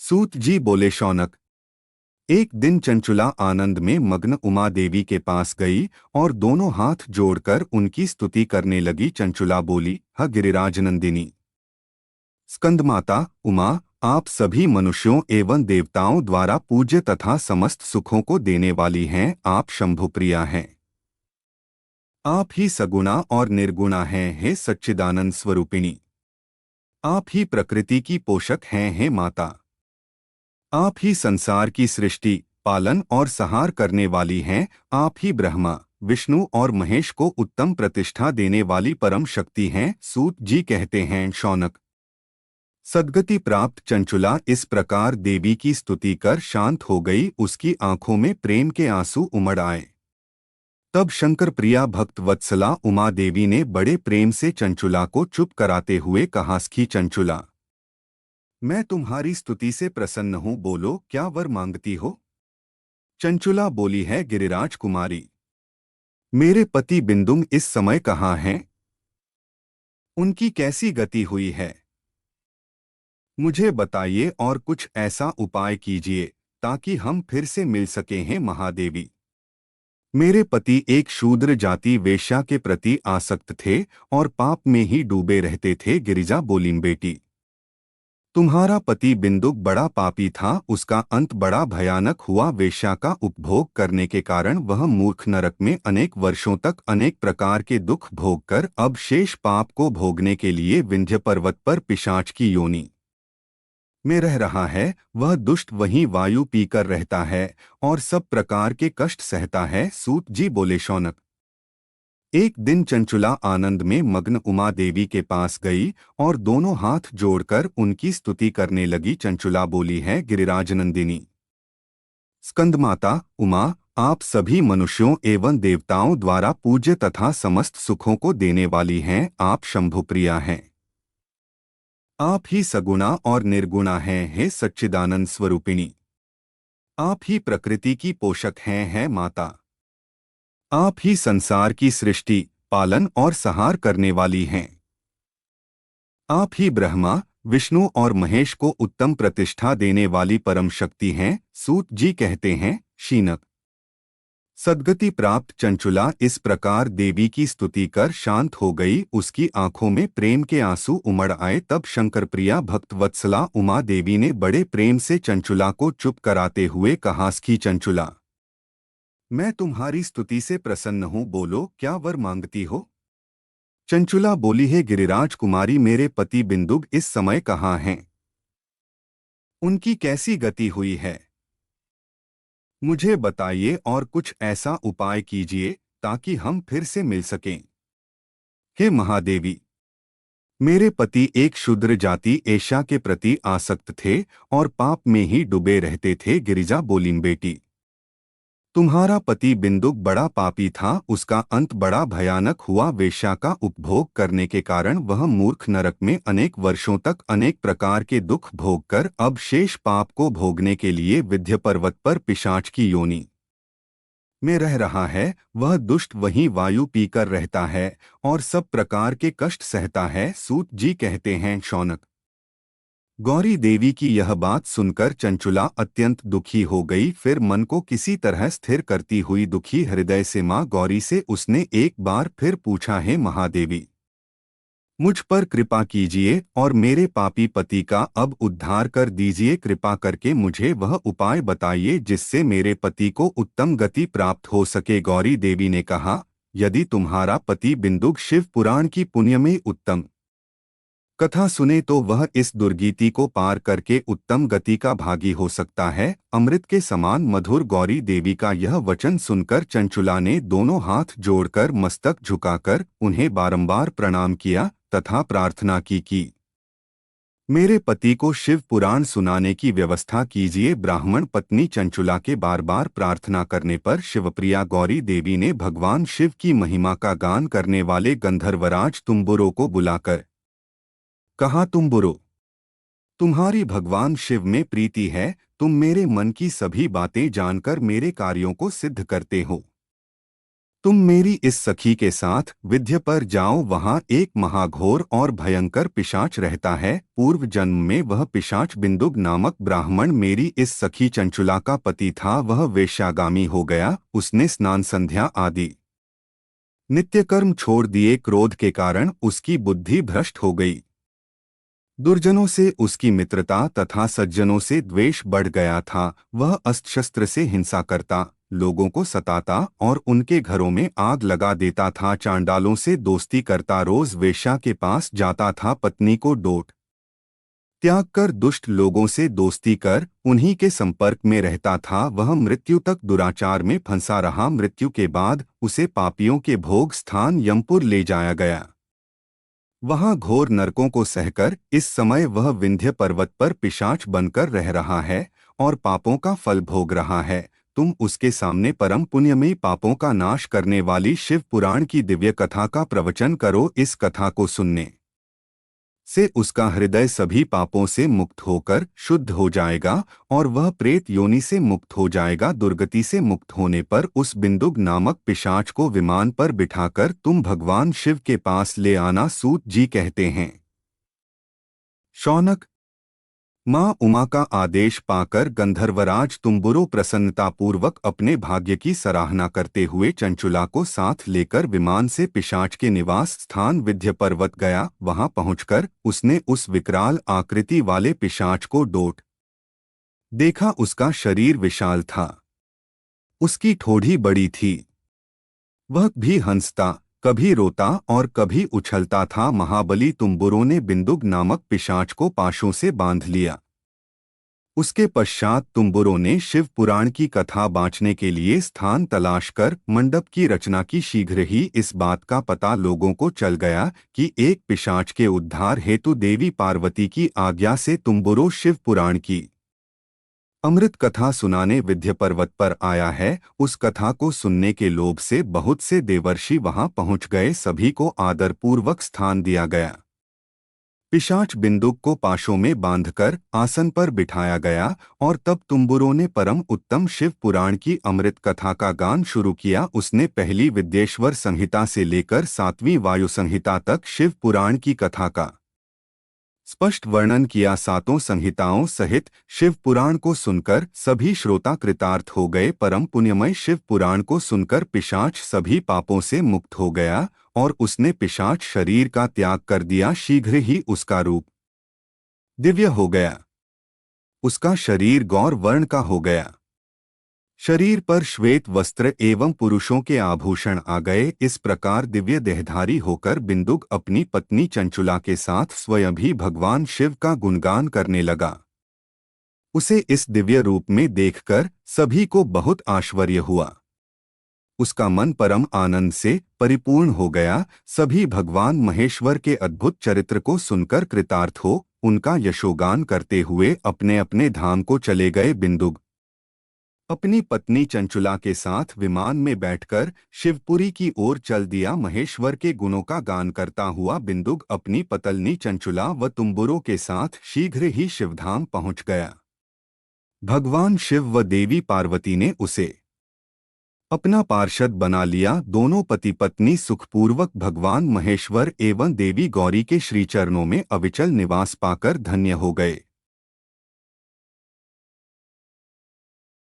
सूत जी बोले, शौनक। एक दिन चंचुला आनंद में मग्न उमा देवी के पास गई और दोनों हाथ जोड़कर उनकी स्तुति करने लगी। चंचुला बोली, ह गिरिराज नंदिनी, स्कंदमाता उमा, आप सभी मनुष्यों एवं देवताओं द्वारा पूज्य तथा समस्त सुखों को देने वाली हैं। आप शंभुप्रिया हैं। आप ही सगुणा और निर्गुणा हैं, हे सच्चिदानंद स्वरूपिणी। आप ही प्रकृति की पोषक हैं, हे माता। आप ही संसार की सृष्टि, पालन और संहार करने वाली हैं। आप ही ब्रह्मा, विष्णु और महेश को उत्तम प्रतिष्ठा देने वाली परम शक्ति हैं। सूत जी कहते हैं, शौनक। सद्गति प्राप्त चंचुला इस प्रकार देवी की स्तुति कर शांत हो गई। उसकी आंखों में प्रेम के आंसू उमड़ आए। तब शंकर प्रिया भक्त वत्सला उमा देवी ने बड़े प्रेम से चंचुला को चुप कराते हुए कहा, सखी चंचुला, मैं तुम्हारी स्तुति से प्रसन्न हूँ। बोलो, क्या वर मांगती हो? चंचुला बोली है, गिरिराज कुमारी, मेरे पति बिंदुम इस समय कहाँ हैं? उनकी कैसी गति हुई है? मुझे बताइए और कुछ ऐसा उपाय कीजिए ताकि हम फिर से मिल सकें। हैं महादेवी, मेरे पति एक शूद्र जाति वेश्या के प्रति आसक्त थे और पाप में ही डूबे रहते थे। गिरिजा बोलीं, बेटी, तुम्हारा पति बिंदुक बड़ा पापी था। उसका अंत बड़ा भयानक हुआ। वेश्या का उपभोग करने के कारण वह मूर्ख नरक में अनेक वर्षों तक अनेक प्रकार के दुख भोग कर अब शेष पाप को भोगने के लिए विंध्य पर्वत पर पिशाच की योनि में रह रहा है। वह दुष्ट वहीं वायु पीकर रहता है और सब प्रकार के कष्ट सहता है। सूत जी बोले, शौनक। एक दिन चंचुला आनंद में मग्न उमा देवी के पास गई और दोनों हाथ जोड़कर उनकी स्तुति करने लगी। चंचुला बोली है, गिरिराज नंदिनी, स्कंदमाता उमा, आप सभी मनुष्यों एवं देवताओं द्वारा पूज्य तथा समस्त सुखों को देने वाली हैं। आप शंभुप्रिया हैं। आप ही सगुणा और निर्गुणा हैं, हे सच्चिदानंद स्वरूपिणी। आप ही प्रकृति की पोषक हैं, है माता। आप ही संसार की सृष्टि, पालन और संहार करने वाली हैं। आप ही ब्रह्मा, विष्णु और महेश को उत्तम प्रतिष्ठा देने वाली परम शक्ति हैं। सूत जी कहते हैं, शीनक। सद्गति प्राप्त चंचुला इस प्रकार देवी की स्तुति कर शांत हो गई। उसकी आंखों में प्रेम के आंसू उमड़ आए। तब शंकर प्रिया भक्त वत्सला उमा देवी ने बड़े प्रेम से चंचुला को चुप कराते हुए कहा, सखी चंचुला, मैं तुम्हारी स्तुति से प्रसन्न हूँ। बोलो, क्या वर मांगती हो? चंचुला बोली है, गिरिराज कुमारी, मेरे पति बिंदुग इस समय कहाँ हैं? उनकी कैसी गति हुई है? मुझे बताइए और कुछ ऐसा उपाय कीजिए ताकि हम फिर से मिल सकें। हे महादेवी, मेरे पति एक शूद्र जाति एशा के प्रति आसक्त थे और पाप में ही डूबे रहते थे। गिरिजा बोलीं, बेटी, तुम्हारा पति बिंदुक बड़ा पापी था। उसका अंत बड़ा भयानक हुआ। वेश्या का उपभोग करने के कारण वह मूर्ख नरक में अनेक वर्षों तक अनेक प्रकार के दुख भोग कर अब शेष पाप को भोगने के लिए विंध्य पर्वत पर पिशाच की योनि में रह रहा है। वह दुष्ट वहीं वायु पीकर रहता है और सब प्रकार के कष्ट सहता है। सूत जी कहते हैं, शौनक। गौरी देवी की यह बात सुनकर चंचुला अत्यंत दुखी हो गई। फिर मन को किसी तरह स्थिर करती हुई दुखी हृदय से मां गौरी से उसने एक बार फिर पूछा, है महादेवी, मुझ पर कृपा कीजिए और मेरे पापी पति का अब उद्धार कर दीजिए। कृपा करके मुझे वह उपाय बताइए जिससे मेरे पति को उत्तम गति प्राप्त हो सके। गौरी देवी ने कहा, यदि तुम्हारा पति बिंदुक शिव पुराण की पुण्यमयी उत्तम कथा सुने तो वह इस दुर्गति को पार करके उत्तम गति का भागी हो सकता है। अमृत के समान मधुर। गौरी देवी का यह वचन सुनकर चंचुला ने दोनों हाथ जोड़कर मस्तक झुकाकर उन्हें बारंबार प्रणाम किया तथा प्रार्थना की मेरे पति को शिव पुराण सुनाने की व्यवस्था कीजिए। ब्राह्मण पत्नी चंचुला के बार बार प्रार्थना करने पर शिवप्रिया गौरी देवी ने भगवान शिव की महिमा का गान करने वाले गंधर्वराज तुम्बुरो को बुलाकर कहा, तुम्बुरो, तुम्हारी भगवान शिव में प्रीति है। तुम मेरे मन की सभी बातें जानकर मेरे कार्यों को सिद्ध करते हो। तुम मेरी इस सखी के साथ विंध्य पर जाओ, वहां एक महाघोर और भयंकर पिशाच रहता है। पूर्व जन्म में वह पिशाच बिंदुक नामक ब्राह्मण मेरी इस सखी चंचुला का पति था। वह वेश्यागामी हो गया। उसने स्नान संध्या आदि नित्य कर्म छोड़ दिए। क्रोध के कारण उसकी बुद्धि भ्रष्ट हो गई। दुर्जनों से उसकी मित्रता तथा सज्जनों से द्वेष बढ़ गया था। वह अस्त्र शस्त्र से हिंसा करता, लोगों को सताता और उनके घरों में आग लगा देता था। चांडालों से दोस्ती करता, रोज वेश्या के पास जाता था, पत्नी को डोट त्याग कर दुष्ट लोगों से दोस्ती कर उन्हीं के संपर्क में रहता था। वह मृत्यु तक दुराचार में फंसा रहा। मृत्यु के बाद उसे पापियों के भोग स्थान यमपुर ले जाया गया। वहां घोर नरकों को सहकर इस समय वह विंध्य पर्वत पर पिशाच बनकर रह रहा है और पापों का फल भोग रहा है। तुम उसके सामने परम पुण्यमयी पापों का नाश करने वाली शिव पुराण की दिव्य कथा का प्रवचन करो। इस कथा को सुनने से उसका हृदय सभी पापों से मुक्त होकर शुद्ध हो जाएगा और वह प्रेत योनि से मुक्त हो जाएगा। दुर्गति से मुक्त होने पर उस बिंदुक नामक पिशाच को विमान पर बिठाकर तुम भगवान शिव के पास ले आना। सूत जी कहते हैं, शौनक, माँ उमा का आदेश पाकर गंधर्वराज तुम्बुरु प्रसन्नतापूर्वक अपने भाग्य की सराहना करते हुए चंचुला को साथ लेकर विमान से पिशाच के निवास स्थान विंध्य पर्वत गया। वहां पहुंचकर उसने उस विकराल आकृति वाले पिशाच को डोट देखा। उसका शरीर विशाल था, उसकी ठोड़ी बड़ी थी। वह भी हंसता, कभी रोता और कभी उछलता था। महाबली तुम्बुरों ने बिंदुक नामक पिशाच को पाशों से बांध लिया। उसके पश्चात तुम्बुरों ने शिव पुराण की कथा बाँचने के लिए स्थान तलाश कर मंडप की रचना की। शीघ्र ही इस बात का पता लोगों को चल गया कि एक पिशाच के उद्धार हेतु देवी पार्वती की आज्ञा से तुम्बुरो शिव पुराण की अमृत कथा सुनाने विंध्य पर्वत पर आया है। उस कथा को सुनने के लोभ से बहुत से देवर्षि वहां पहुंच गए। सभी को आदरपूर्वक स्थान दिया गया। पिशाच बिंदुक को पाशों में बांधकर आसन पर बिठाया गया और तब तुम्बुरों ने परम उत्तम शिव पुराण की अमृत कथा का गान शुरू किया। उसने पहली विद्येश्वर संहिता से लेकर 7वीं वायु संहिता तक शिव पुराण की कथा का स्पष्ट वर्णन किया। 7 संहिताओं सहित शिव पुराण को सुनकर सभी श्रोता कृतार्थ हो गए। परम पुण्यमय शिव पुराण को सुनकर पिशाच सभी पापों से मुक्त हो गया और उसने पिशाच शरीर का त्याग कर दिया। शीघ्र ही उसका रूप दिव्य हो गया। उसका शरीर गौर वर्ण का हो गया। शरीर पर श्वेत वस्त्र एवं पुरुषों के आभूषण आ गए। इस प्रकार दिव्य देहधारी होकर बिंदुक अपनी पत्नी चंचुला के साथ स्वयं भी भगवान शिव का गुणगान करने लगा। उसे इस दिव्य रूप में देखकर सभी को बहुत आश्चर्य हुआ। उसका मन परम आनंद से परिपूर्ण हो गया। सभी भगवान महेश्वर के अद्भुत चरित्र को सुनकर कृतार्थ हो उनका यशोगान करते हुए अपने अपने धाम को चले गए। बिंदुक अपनी पत्नी चंचुला के साथ विमान में बैठकर शिवपुरी की ओर चल दिया। महेश्वर के गुणों का गान करता हुआ बिंदुक अपनी पतलनी चंचुला व तुम्बुरों के साथ शीघ्र ही शिवधाम पहुंच गया। भगवान शिव व देवी पार्वती ने उसे अपना पार्षद बना लिया। दोनों पति पत्नी सुखपूर्वक भगवान महेश्वर एवं देवी गौरी के श्रीचरणों में अविचल निवास पाकर धन्य हो गए।